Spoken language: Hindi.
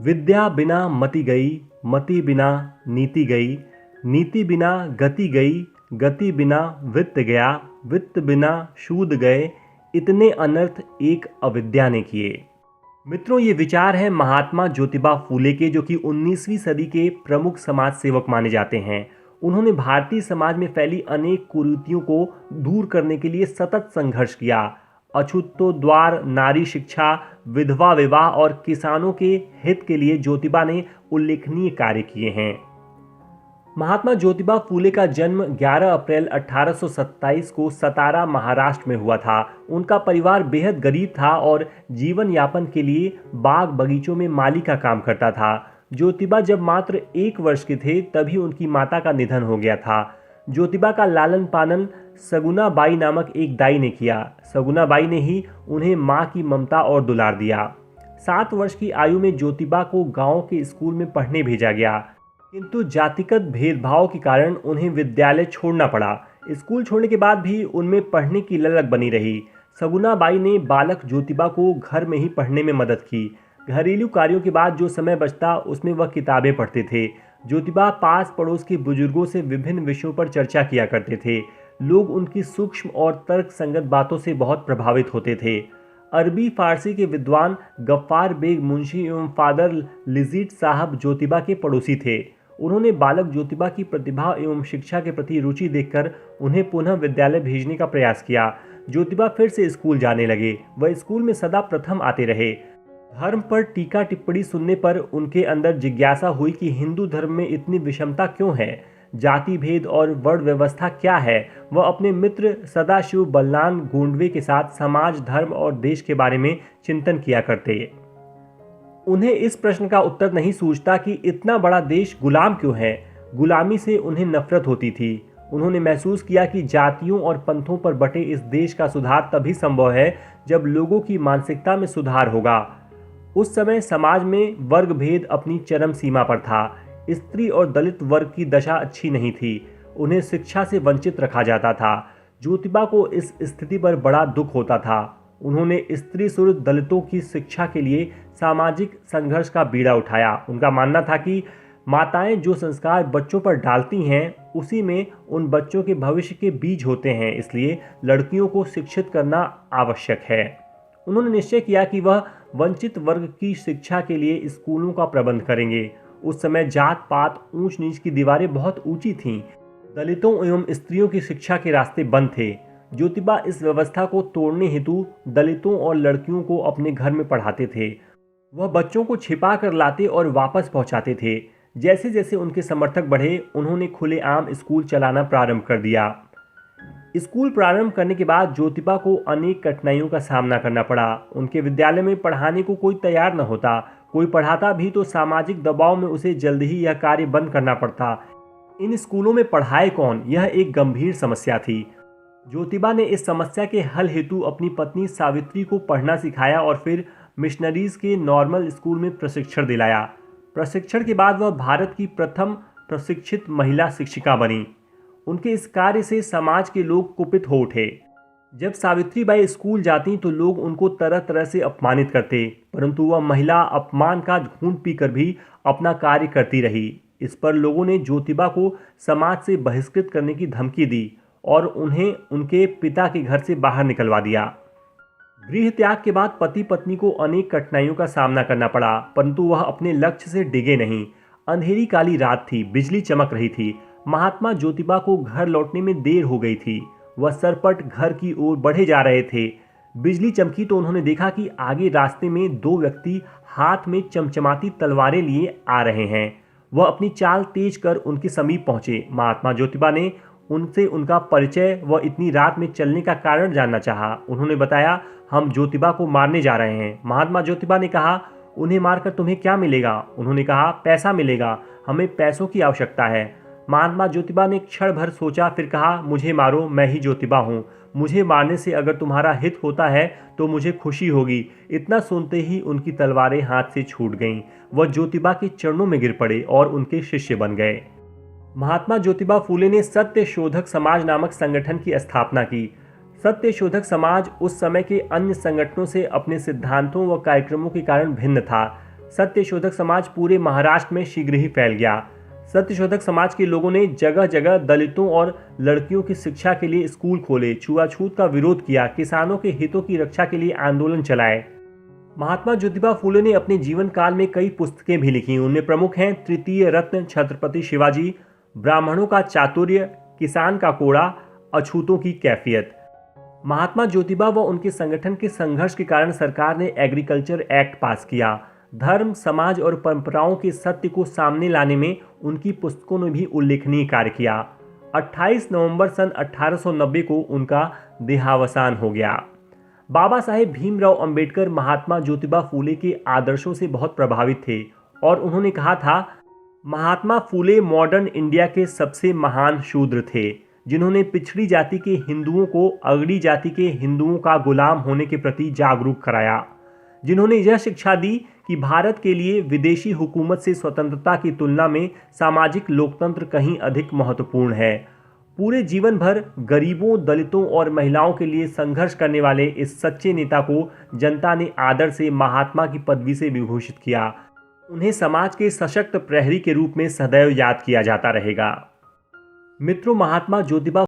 विद्या बिना मति गई, मति बिना नीति गई, नीति बिना गति गई, गति बिना वित्त गया, वित्त बिना शूद गए, इतने अनर्थ एक अविद्या ने किए। मित्रों, ये विचार हैं महात्मा ज्योतिबा फूले के, जो कि 19वीं सदी के प्रमुख समाज सेवक माने जाते हैं। उन्होंने भारतीय समाज में फैली अनेक कुरीतियों को दूर करने के लिए सतत संघर्ष किया। अछूतोद्वार, नारी शिक्षा, विधवा विवाह और किसानों के हित के लिए ज्योतिबा ने उल्लेखनीय कार्य किए हैं। महात्मा ज्योतिबा फूले का जन्म 11 अप्रैल 1827 को सतारा, महाराष्ट्र में हुआ था। उनका परिवार बेहद गरीब था और जीवन यापन के लिए बाग बगीचों में माली का काम करता था। ज्योतिबा जब मात्र 1 वर्ष के थे तभी उनकी माता का निधन हो गया था। ज्योतिबा का लालन पालन सगुना बाई नामक एक दाई ने किया। सगुना बाई ने ही उन्हें मां की ममता और दुलार दिया। 7 वर्ष की आयु में ज्योतिबा को गांव के स्कूल में पढ़ने भेजा गया, किंतु जातिगत भेदभाव के कारण उन्हें विद्यालय छोड़ना पड़ा। स्कूल छोड़ने के बाद भी उनमें पढ़ने की ललक बनी रही। सगुना बाई ने बालक ज्योतिबा को घर में ही पढ़ने में मदद की। घरेलू कार्यों के बाद जो समय बचता उसमें वह किताबें पढ़ते थे। ज्योतिबा पास पड़ोस के बुजुर्गों से विभिन्न विषयों पर चर्चा किया करते थे। लोग उनकी सूक्ष्म और तर्क संगत बातों से बहुत प्रभावित होते थे। अरबी फारसी के विद्वान गफ्फार बेग मुंशी एवं फादर लिजीट साहब ज्योतिबा के पड़ोसी थे। उन्होंने बालक ज्योतिबा की प्रतिभा एवं शिक्षा के प्रति रुचि देखकर उन्हें पुनः विद्यालय भेजने का प्रयास किया। ज्योतिबा फिर से स्कूल जाने लगे। वह स्कूल में सदा प्रथम आते रहे। धर्म पर टीका टिप्पणी सुनने पर उनके अंदर जिज्ञासा हुई कि हिंदू धर्म में इतनी विषमता क्यों है, जाति भेद और वर्ण व्यवस्था क्या है। वह अपने मित्र सदाशिव बलराम गोंडवे के साथ समाज, धर्म और देश के बारे में चिंतन किया करते। उन्हें इस प्रश्न का उत्तर नहीं सूझता कि इतना बड़ा देश गुलाम क्यों है। गुलामी से उन्हें नफरत होती थी। उन्होंने महसूस किया कि जातियों और पंथों पर बटे इस देश का सुधार तभी संभव है जब लोगों की मानसिकता में सुधार होगा। उस समय समाज में वर्ग भेद अपनी चरम सीमा पर था। स्त्री और दलित वर्ग की दशा अच्छी नहीं थी। उन्हें शिक्षा से वंचित रखा जाता था। ज्योतिबा को इस स्थिति पर बड़ा दुख होता था। उन्होंने स्त्री सुर दलितों की शिक्षा के लिए सामाजिक संघर्ष का बीड़ा उठाया। उनका मानना था कि माताएं जो संस्कार बच्चों पर डालती हैं उसी में उन बच्चों के भविष्य के बीज होते हैं, इसलिए लड़कियों को शिक्षित करना आवश्यक है। उन्होंने निश्चय किया कि वह वंचित वर्ग की शिक्षा के लिए स्कूलों का प्रबंध करेंगे। उस समय जात पात, ऊंच नीच की दीवारें बहुत ऊंची थीं। दलितों एवं स्त्रियों की शिक्षा के रास्ते बंद थे। ज्योतिबा इस व्यवस्था को तोड़ने हेतु दलितों और लड़कियों को अपने घर में पढ़ाते थे। वह बच्चों को छिपा कर लाते और वापस पहुंचाते थे। जैसे जैसे उनके समर्थक बढ़े, उन्होंने खुलेआम स्कूल चलाना प्रारंभ कर दिया। स्कूल प्रारंभ करने के बाद ज्योतिबा को अनेक कठिनाइयों का सामना करना पड़ा। उनके विद्यालय में पढ़ाने को कोई तैयार न होता। कोई पढ़ाता भी तो सामाजिक दबाव में उसे जल्द ही यह कार्य बंद करना पड़ता। इन स्कूलों में पढ़ाए कौन, यह एक गंभीर समस्या थी। ज्योतिबा ने इस समस्या के हल हेतु अपनी पत्नी सावित्री को पढ़ना सिखाया और फिर मिशनरीज के नॉर्मल स्कूल में प्रशिक्षण दिलाया। प्रशिक्षण के बाद वह भारत की प्रथम प्रशिक्षित महिला शिक्षिका बनी। उनके इस कार्य से समाज के लोग कुपित हो उठे। जब सावित्रीबाई स्कूल जाती तो लोग उनको तरह तरह से अपमानित करते, परंतु वह महिला अपमान का घूंट पीकर भी अपना कार्य करती रही। इस पर लोगों ने ज्योतिबा को समाज से बहिष्कृत करने की धमकी दी और उन्हें उनके पिता के घर से बाहर निकलवा दिया। गृह त्याग के बाद पति पत्नी को अनेक कठिनाइयों का सामना करना पड़ा, परंतु वह अपने लक्ष्य से डिगे नहीं। अंधेरी काली रात थी, बिजली चमक रही थी। महात्मा ज्योतिबा को घर लौटने में देर हो गई थी। वह सरपट घर की ओर बढ़े जा रहे थे। बिजली चमकी तो उन्होंने देखा कि आगे रास्ते में 2 व्यक्ति हाथ में चमचमाती तलवारें लिए आ रहे हैं। वह अपनी चाल तेज कर उनके समीप पहुंचे। महात्मा ज्योतिबा ने उनसे उनका परिचय व इतनी रात में चलने का कारण जानना चाहा। उन्होंने बताया, हम ज्योतिबा को मारने जा रहे हैं। महात्मा ज्योतिबा ने कहा, उन्हें मारकर तुम्हें क्या मिलेगा? उन्होंने कहा, पैसा मिलेगा, हमें पैसों की आवश्यकता है। महात्मा ज्योतिबा ने क्षण भर सोचा, फिर कहा, मुझे मारो, मैं ही ज्योतिबा हूँ। मुझे मारने से अगर तुम्हारा हित होता है तो मुझे खुशी होगी। इतना सुनते ही उनकी तलवारें हाथ से छूट गईं। वह ज्योतिबा के चरणों में गिर पड़े और उनके शिष्य बन गए। महात्मा ज्योतिबा फूले ने सत्य शोधक समाज नामक संगठन की स्थापना की। सत्य शोधक समाज उस समय के अन्य संगठनों से अपने सिद्धांतों व कार्यक्रमों के कारण भिन्न था। सत्यशोधक समाज पूरे महाराष्ट्र में शीघ्र ही फैल गया। सत्यशोधक समाज के लोगों ने जगह जगह दलितों और लड़कियों की शिक्षा के लिए स्कूल खोले, छुआछूत का विरोध किया, किसानों के हितों की रक्षा के लिए आंदोलन चलाए। महात्मा ज्योतिबा फूले ने अपने जीवन काल में कई पुस्तकें भी लिखी। उनमें प्रमुख हैं तृतीय रत्न छत्रपति शिवाजी, ब्राह्मणों का चातुर्य, किसान का कोड़ा, अछूतों की कैफियत। महात्मा ज्योतिबा व उनके संगठन के संघर्ष के कारण सरकार ने एग्रीकल्चर एक्ट पास किया। धर्म, समाज और परंपराओं के सत्य को सामने लाने में उनकी पुस्तकों ने भी उल्लेखनीय कार्य किया। 28 नवंबर सन 1890 को उनका देहावसान हो गया। बाबा साहेब भीमराव अंबेडकर महात्मा ज्योतिबा फूले के आदर्शों से बहुत प्रभावित थे और उन्होंने कहा था, महात्मा फूले मॉडर्न इंडिया के सबसे महान शूद्र थे, जिन्होंने पिछड़ी जाति के हिंदुओं को अगड़ी जाति के हिंदुओं का गुलाम होने के प्रति जागरूक कराया, जिन्होंने यह शिक्षा दी कि भारत के लिए विदेशी हुकूमत से स्वतंत्रता की तुलना में सामाजिक लोकतंत्र कहीं अधिक महत्वपूर्ण है। पूरे जीवन भर गरीबों, दलितों और महिलाओं के लिए संघर्ष करने वाले इस सच्चे नेता को जनता ने आदर से महात्मा की पदवी से विभूषित किया। उन्हें समाज के सशक्त प्रहरी के रूप में सदैव याद किया जाता रहेगा। मित्रों, महात्मा ज्योतिबा